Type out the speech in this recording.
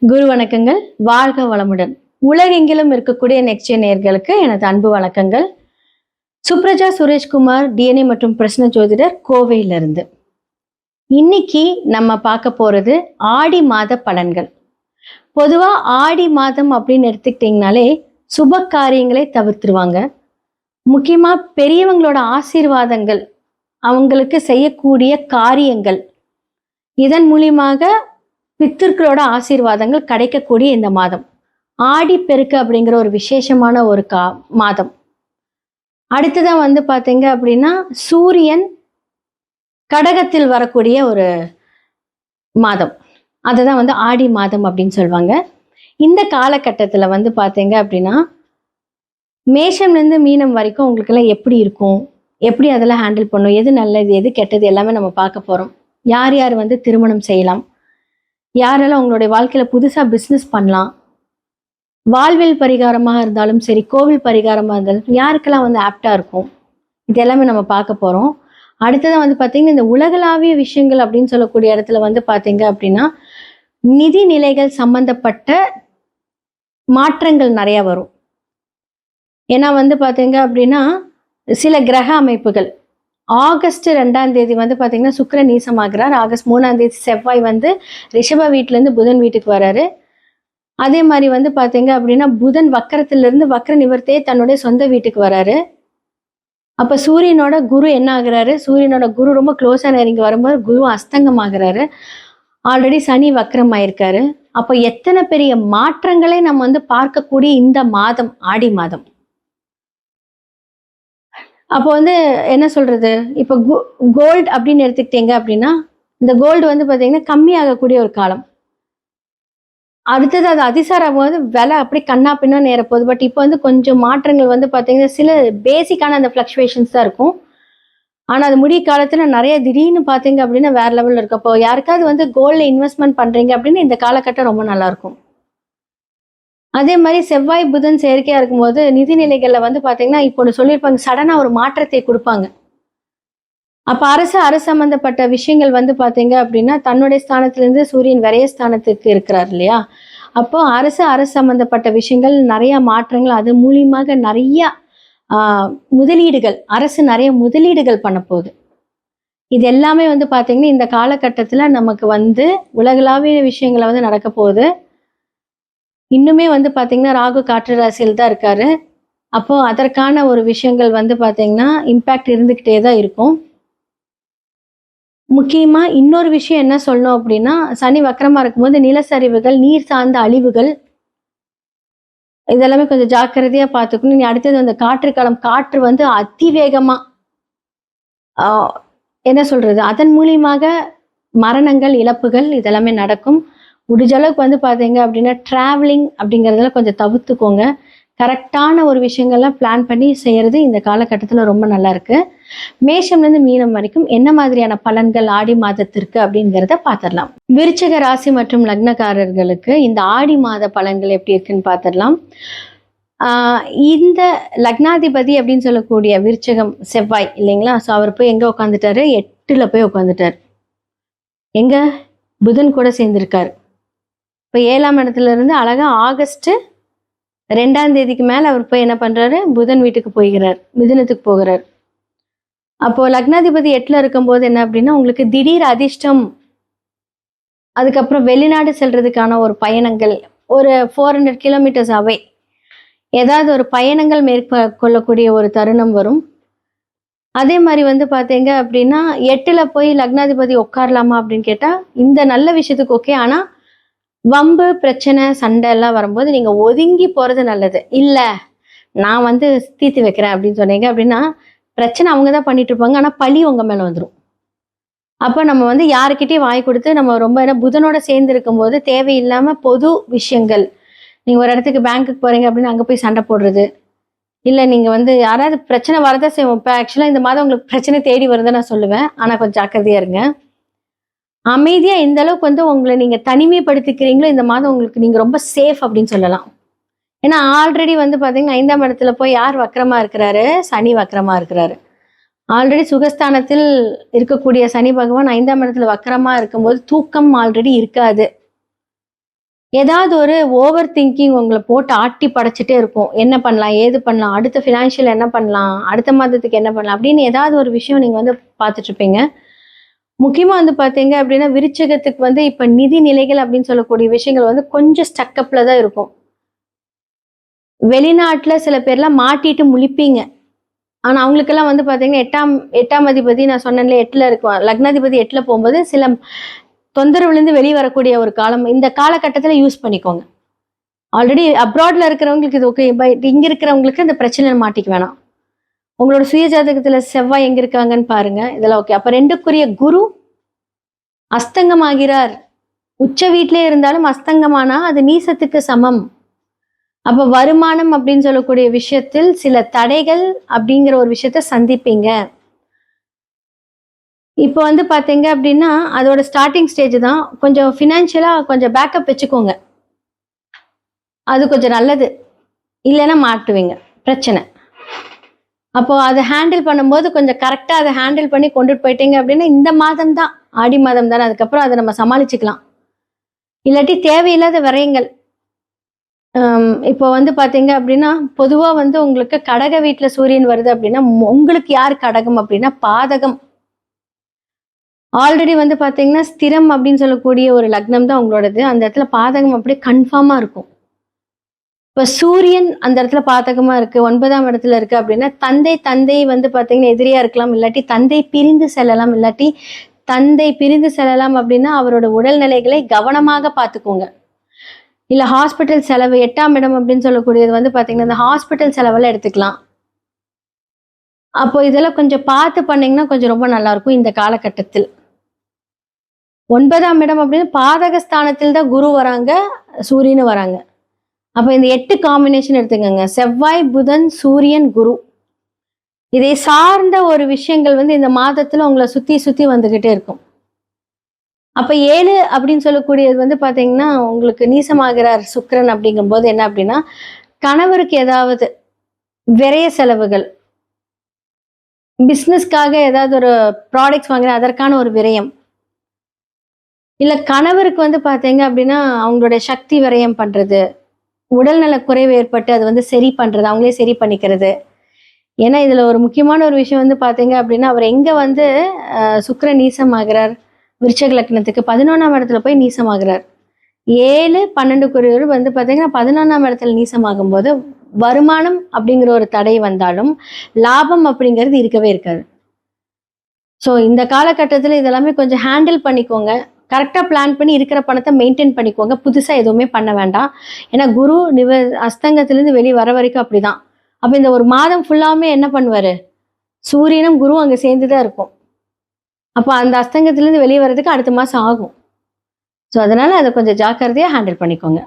குரு வணக்கங்கள். வாழ்க வளமுடன். உலகெங்கிலும் இருக்கக்கூடிய நெக்ஸ்ட் நேயர்களுக்கு எனது அன்பு வணக்கங்கள். சுப்ரஜா சுரேஷ்குமார், டிஎன்ஏ மற்றும் பிரശ്ன ஜோதிடர், கோவையிலிருந்து. இன்னைக்கு நம்ம பார்க்க போறது ஆடி மாத பலன்கள். பொதுவா ஆடி மாதம் அப்படின்னு எடுத்துக்கிட்டீங்கனாலே சுப காரியங்களை தவிர்த்துருவாங்க. முக்கியமா பெரியவங்களோட ஆசீர்வாதங்கள், அவங்களுக்கு செய்யக்கூடிய காரியங்கள், இதன் மூலியமாக பித்திருக்களோட ஆசீர்வாதங்கள் கிடைக்கக்கூடிய இந்த மாதம் ஆடி பெருக்கு அப்படிங்கிற ஒரு விசேஷமான ஒரு மாதம். அடுத்ததான் பாத்தீங்க அப்படின்னா சூரியன் கடகத்தில் வரக்கூடிய ஒரு மாதம், அதுதான் ஆடி மாதம் அப்படின்னு சொல்லுவாங்க. இந்த காலகட்டத்துல பாத்தீங்க அப்படின்னா மேஷம்ல இருந்து மீனம் வரைக்கும் உங்களுக்கு எல்லாம் எப்படி இருக்கும், எப்படி அதெல்லாம் ஹேண்டில் பண்ணும், எது நல்லது எது கெட்டது எல்லாமே நம்ம பார்க்க போறோம். யார் யார் திருமணம் செய்யலாம், யாரெல்லாம் உங்களுடைய வாழ்க்கையில புதுசா பிசினஸ் பண்ணலாம், வாழ்வில் பரிகாரமாக இருந்தாலும் சரி, கோவில் பரிகாரமாக இருந்தாலும் யாருக்கெல்லாம் ஆப்டா இருக்கும், இது எல்லாமே நம்ம பார்க்க போறோம். அடுத்ததான் பார்த்தீங்கன்னா இந்த உலகளாவிய விஷயங்கள் அப்படின்னு சொல்லக்கூடிய இடத்துல பார்த்தீங்க அப்படின்னா நிதி நிலைகள் சம்பந்தப்பட்ட மாற்றங்கள் நிறைய வரும். ஏன்னா பார்த்தீங்க அப்படின்னா சில கிரக அமைப்புகள் ஆகஸ்ட் 2ஆம் தேதி பார்த்தீங்கன்னா சுக்கிரன் நீசமாகிறார். ஆகஸ்ட் 3ஆம் தேதி செவ்வாய் ரிஷப வீட்டிலேருந்து புதன் வீட்டுக்கு வராரு. அதே மாதிரி பார்த்தீங்க அப்படின்னா புதன் வக்கரத்திலிருந்து வக்கர நிவர்த்தியே தன்னுடைய சொந்த வீட்டுக்கு வராரு. அப்போ சூரியனோட குரு என்ன ஆகுறாரு, சூரியனோட குரு ரொம்ப க்ளோஸாக நெருங்கி வரும்போது குரு அஸ்தங்கம் ஆகுறாரு. ஆல்ரெடி சனி வக்கரம் ஆயிருக்காரு. அப்போ எத்தனை பெரிய மாற்றங்களை நம்ம பார்க்கக்கூடிய இந்த மாதம் ஆடி மாதம். அப்போ என்ன சொல்றது, இப்போ கோல்டு அப்படின்னு எடுத்துக்கிட்டீங்க அப்படின்னா இந்த கோல்டு பார்த்தீங்கன்னா கம்மியாகக்கூடிய ஒரு காலம். அடுத்தது அது அதிசாரம் விலை அப்படி கண்ணா பின்னா நேர போகுது. பட் இப்போ கொஞ்சம் மாற்றங்கள் பார்த்தீங்கன்னா சில பேசிக்கான அந்த ஃப்ளக்சுவேஷன்ஸ் தான் இருக்கும். ஆனால் அது முடிய காலத்தில் நிறைய திடீர்னு பார்த்தீங்க அப்படின்னா வேற லெவலில் இருக்கு. அப்போ யாருக்காவது கோல்டில் இன்வெஸ்ட்மெண்ட் பண்ணுறீங்க அப்படின்னு இந்த காலகட்டம் ரொம்ப நல்லா இருக்கும். அதே மாதிரி செவ்வாய் புதன் செயற்கையா இருக்கும்போது நிதிநிலைகள்ல பாத்தீங்கன்னா இப்போ ஒன்று சொல்லியிருப்பாங்க, சடனா ஒரு மாற்றத்தை கொடுப்பாங்க. அப்ப அரசு சம்பந்தப்பட்ட விஷயங்கள் பாத்தீங்க அப்படின்னா தன்னுடைய ஸ்தானத்திலிருந்து சூரியன் விரைய ஸ்தானத்துக்கு இருக்கிறார் இல்லையா. அப்போ அரசு சம்பந்தப்பட்ட விஷயங்கள் நிறைய மாற்றங்கள், அது மூலியமாக நிறைய முதலீடுகள், அரசு நிறைய முதலீடுகள் பண்ண போகுது. இது எல்லாமே பாத்தீங்கன்னா இந்த காலகட்டத்துல நமக்கு உலகளாவிய விஷயங்களை நடக்க போகுது. இன்னுமே பார்த்தீங்கன்னா ராகு காற்று ராசியில் தான் இருக்காரு. அப்போ அதற்கான ஒரு விஷயங்கள் பார்த்தீங்கன்னா இம்பேக்ட் இருந்துக்கிட்டே தான் இருக்கும். முக்கியமா இன்னொரு விஷயம் என்ன சொல்லணும் அப்படின்னா, சனி வக்கரமா இருக்கும்போது நிலச்சரிவுகள், நீர் சார்ந்த அழிவுகள், இதெல்லாமே கொஞ்சம் ஜாக்கிரதையா பார்த்துக்கணும். நீ அடுத்தது அந்த காற்று காலம், காற்று அதிவேகமா என்ன சொல்றது, அதன் மூலியமாக மரணங்கள், இழப்புகள் இதெல்லாமே நடக்கும். முடிஞ்ச அளவுக்கு பார்த்தீங்க அப்படின்னா ட்ராவலிங் அப்படிங்கிறதுல கொஞ்சம் தவிர்த்துக்கோங்க. கரெக்டான ஒரு விஷயங்கள்லாம் பிளான் பண்ணி செய்கிறது இந்த காலகட்டத்தில் ரொம்ப நல்லா இருக்கு. மேஷம்லேருந்து மீனம் வரைக்கும் என்ன மாதிரியான பலன்கள் ஆடி மாதத்திற்கு அப்படிங்கிறத பார்த்துடலாம். விருச்சிக ராசி மற்றும் லக்னக்காரர்களுக்கு இந்த ஆடி மாத பலன்கள் எப்படி இருக்குன்னு பார்த்துடலாம். இந்த லக்னாதிபதி அப்படின்னு சொல்லக்கூடிய விருச்சகம் செவ்வாய் இல்லைங்களா. ஸோ அவர் போய் எங்கே உட்காந்துட்டாரு, 8ல் போய் உட்காந்துட்டார். எங்க புதன் கூட சேர்ந்திருக்காரு. இப்போ 7ஆம் இடத்துல இருந்து அழகா ஆகஸ்ட் 2ஆம் தேதிக்கு மேல அவர் போய் என்ன பண்றாரு, புதன் வீட்டுக்கு போகிறார், மிதுனத்துக்கு போகிறார். அப்போ லக்னாதிபதி 8ல் இருக்கும்போது என்ன அப்படின்னா உங்களுக்கு திடீர் அதிர்ஷ்டம், அதுக்கப்புறம் வெளிநாடு செல்றதுக்கான ஒரு பயணங்கள், ஒரு 400 கிலோமீட்டர்ஸ் அவே ஏதாவது ஒரு பயணங்கள் மேற்கொள்ளக்கூடிய ஒரு தருணம் வரும். அதே மாதிரி பார்த்தீங்க அப்படின்னா 8ல் போய் லக்னாதிபதி உட்காரலாமா அப்படின்னு கேட்டா இந்த நல்ல விஷயத்துக்கு ஓகே. ஆனா வம்பு பிரச்சனை சண்டை எல்லாம் வரும்போது நீங்க ஒதுங்கி போறது நல்லது. இல்ல நான் தீர்த்து வைக்கிறேன் அப்படின்னு சொன்னீங்க அப்படின்னா பிரச்சனை அவங்க தான் பண்ணிட்டு இருப்பாங்க, ஆனா பழி உங்க மேல வந்துடும். அப்ப நம்ம யாருக்கிட்டையும் வாய் கொடுத்து நம்ம ரொம்ப புதனோட சேர்ந்து இருக்கும் போது தேவையில்லாம பொது விஷயங்கள், நீங்க ஒரு இடத்துக்கு பேங்க்குக்கு போறீங்க அப்படின்னு அங்க போய் சண்டை போடுறது, இல்ல நீங்க யாராவது பிரச்சனை வரதான் செய்வோம். இப்ப ஆக்சுவலா இந்த மாதம் உங்களுக்கு பிரச்சனை தேடி வருதுன்னு நான் சொல்லுவேன். ஆனா கொஞ்சம் ஜாக்கிரதையா இருங்க. அமைதியா எந்த அளவுக்கு உங்களை நீங்க தனிமைப்படுத்திக்கிறீங்களோ இந்த மாதம் உங்களுக்கு நீங்க ரொம்ப சேஃப் அப்படின்னு சொல்லலாம். ஏன்னா ஆல்ரெடி பாத்தீங்கன்னா 5ஆம் இடத்துல போய் யார் வக்கரமா இருக்கிறாரு, சனி வக்கரமா இருக்கிறாரு. ஆல்ரெடி சுகஸ்தானத்தில் இருக்கக்கூடிய சனி பகவான் 5ஆம் இடத்துல வக்கரமா இருக்கும்போது தூக்கம் ஆல்ரெடி இருக்காது. ஏதாவது ஒரு ஓவர் திங்கிங் உங்களை போட்டு ஆட்டி படைச்சிட்டே இருக்கும். என்ன பண்ணலாம், ஏது பண்ணலாம், அடுத்த ஃபினான்ஷியல் என்ன பண்ணலாம், அடுத்த மாதத்துக்கு என்ன பண்ணலாம் அப்படின்னு ஏதாவது ஒரு விஷயம் நீங்க வந்து பார்த்துட்டு இருப்பீங்க. முக்கியமா வந்து பார்த்தீங்க அப்படின்னா, விருச்சிகத்துக்கு வந்து இப்ப நிதி நிலைகள் அப்படின்னு சொல்லக்கூடிய விஷயங்கள் வந்து கொஞ்சம் ஸ்டக்கப்ல தான் இருக்கும். வெளிநாட்டுல சில பேர்லாம் மாட்டிட்டு முழிப்பீங்க. ஆனா அவங்களுக்கெல்லாம் வந்து பார்த்தீங்கன்னா, 8ஆம் அதிபதி நான் சொன்னேன்ல 8ல இருக்கும். லக்னாதிபதி 8ல போகும்போது சில தொந்தரவுலேருந்து வெளிய வரக்கூடிய ஒரு காலம். இந்த காலகட்டத்தில யூஸ் பண்ணிக்கோங்க. ஆல்ரெடி அப்ராட்ல இருக்கிறவங்களுக்கு இது ஓகே. பட் இங்க இருக்கிறவங்களுக்கு இந்த பிரச்சனையில மாட்டிக்க வேணாம். உங்களோட சுய ஜாதகத்துல செவ்வாய் எங்க இருக்காங்கன்னு பாருங்க. இதெல்லாம் ஓகே. அப்ப 2க்குரிய குரு அஸ்தங்கமாகிறார். உச்ச வீட்டிலே இருந்தாலும் அஸ்தங்கமானா அது நீசத்துக்கு சமம். அப்ப வருமானம் அப்படின்னு சொல்லக்கூடிய விஷயத்தில் சில தடைகள் அப்படிங்கிற ஒரு விஷயத்த சந்திப்பீங்க. இப்போ வந்து பார்த்தீங்க அப்படின்னா, அதோட ஸ்டார்ட்டிங் ஸ்டேஜ் தான். கொஞ்சம் ஃபினான்ஷியலா கொஞ்சம் பேக்கப் வச்சுக்கோங்க. அது கொஞ்சம் நல்லது. இல்லைன்னா மாட்டுவீங்க. பிரச்சனை. அப்போ அத ஹேண்டில் பண்ணும்போது கொஞ்சம் கரெக்ட்டா அத ஹேண்டில் பண்ணி கொண்டுட்டு போயிட்டீங்க அப்படின்னா, இந்த மாதம் தான். ஆடி மாதம் தானே. அதுக்கப்புறம் அத நம்ம சமாளிச்சுக்கலாம். இல்லாட்டி தேவையில்லாத விரயங்கள். இப்போ வந்து பார்த்தீங்க அப்படின்னா, பொதுவா வந்து உங்களுக்கு கடக வீட்ல சூரியன் வருது அப்படின்னா, உங்களுக்கு யார் கடகம் அப்படின்னா பாதகம். ஆல்ரெடி வந்து பார்த்தீங்கன்னா, ஸ்திரம் அப்படின்னு சொல்லக்கூடிய ஒரு லக்னம் தான் உங்களோடது. அந்த இடத்துல பாதகம் அப்படியே கன்ஃபார்மா இருக்கும். இப்ப சூரியன் அந்த இடத்துல பாதகமா இருக்கு, 9ஆம் இடத்துல இருக்கு அப்படின்னா, தந்தை வந்து பார்த்தீங்கன்னா எதிரியா இருக்கலாம். இல்லாட்டி தந்தை பிரிந்து செல்லலாம். இல்லாட்டி தந்தை பிரிந்து செல்லலாம் அப்படின்னா, அவரோட உடல்நிலைகளை கவனமாக பார்த்துக்கோங்க. இல்ல ஹாஸ்பிட்டல் செலவு 8ஆம் இடம் அப்படின்னு சொல்லக்கூடியது வந்து பார்த்தீங்கன்னா, இந்த ஹாஸ்பிட்டல் செலவெல்லாம் எடுத்துக்கலாம். அப்போ இதெல்லாம் கொஞ்சம் பார்த்து பண்ணீங்கன்னா, கொஞ்சம் ரொம்ப நல்லாருக்கும் இந்த காலகட்டத்தில். 9ஆம் இடம் அப்படின்னு பாதக ஸ்தானத்தில் தான் குரு வராங்க, சூரியனும் வராங்க. அப்ப இந்த 8 காம்பினேஷன் எடுத்துக்கங்க. செவ்வாய், புதன், சூரியன், குரு. இதை சார்ந்த ஒரு விஷயங்கள் வந்து இந்த மாதத்துல உங்களை சுத்தி சுத்தி வந்துகிட்டே இருக்கும். அப்ப 7 அப்படின்னு சொல்லக்கூடியது வந்து பாத்தீங்கன்னா, உங்களுக்கு நீசமாகிறார் சுக்கிரன் அப்படிங்கும்போது என்ன அப்படின்னா, கணவருக்கு ஏதாவது விரய செலவுகள், பிசினஸ்க்காக ஏதாவது ஒரு ப்ராடக்ட்ஸ் வாங்குற அதற்கான ஒரு விரயம். இல்ல கணவருக்கு வந்து பாத்தீங்க அப்படின்னா, அவங்களுடைய சக்தி விரயம் பண்றது. உடல்நல குறைவு ஏற்பட்டு அது வந்து சரி பண்றது, அவங்களே சரி பண்ணிக்கிறது. ஏன்னா இதுல ஒரு முக்கியமான ஒரு விஷயம் வந்து பாத்தீங்க அப்படின்னா, அவர் எங்க வந்து சுக்கிரன் நீசமாகிறார், விருச்சக லக்னத்துக்கு 11ஆம் இடத்துல போய் நீசமாகிறார். 7, 12 வந்து பாத்தீங்கன்னா 11ஆம் இடத்துல நீசமாகும்போது வருமானம் அப்படிங்கிற ஒரு தடை வந்தாலும் லாபம் அப்படிங்கிறது இருக்கவே இருக்காது. ஸோ இந்த காலகட்டத்தில் இதெல்லாமே கொஞ்சம் ஹேண்டில் பண்ணிக்கோங்க. கரெக்டாக பிளான் பண்ணி இருக்கிற பணத்தை மெயின்டைன் பண்ணிக்கோங்க. புதுசாக எதுவுமே பண்ண வேண்டாம். ஏன்னா குரு அஸ்தங்கத்திலேருந்து வெளியே வர வரைக்கும் அப்படிதான். அப்போ இந்த ஒரு மாதம் ஃபுல்லாமே என்ன பண்ணுவாரு? சூரியனும் குருவும் அங்கே சேர்ந்து தான் இருக்கும். அப்போ அந்த அஸ்தங்கத்திலேருந்து வெளியே வர்றதுக்கு அடுத்த மாதம் ஆகும். ஸோ அதனால அதை கொஞ்சம் ஜாக்கிரதையாக ஹேண்டில் பண்ணிக்கோங்க.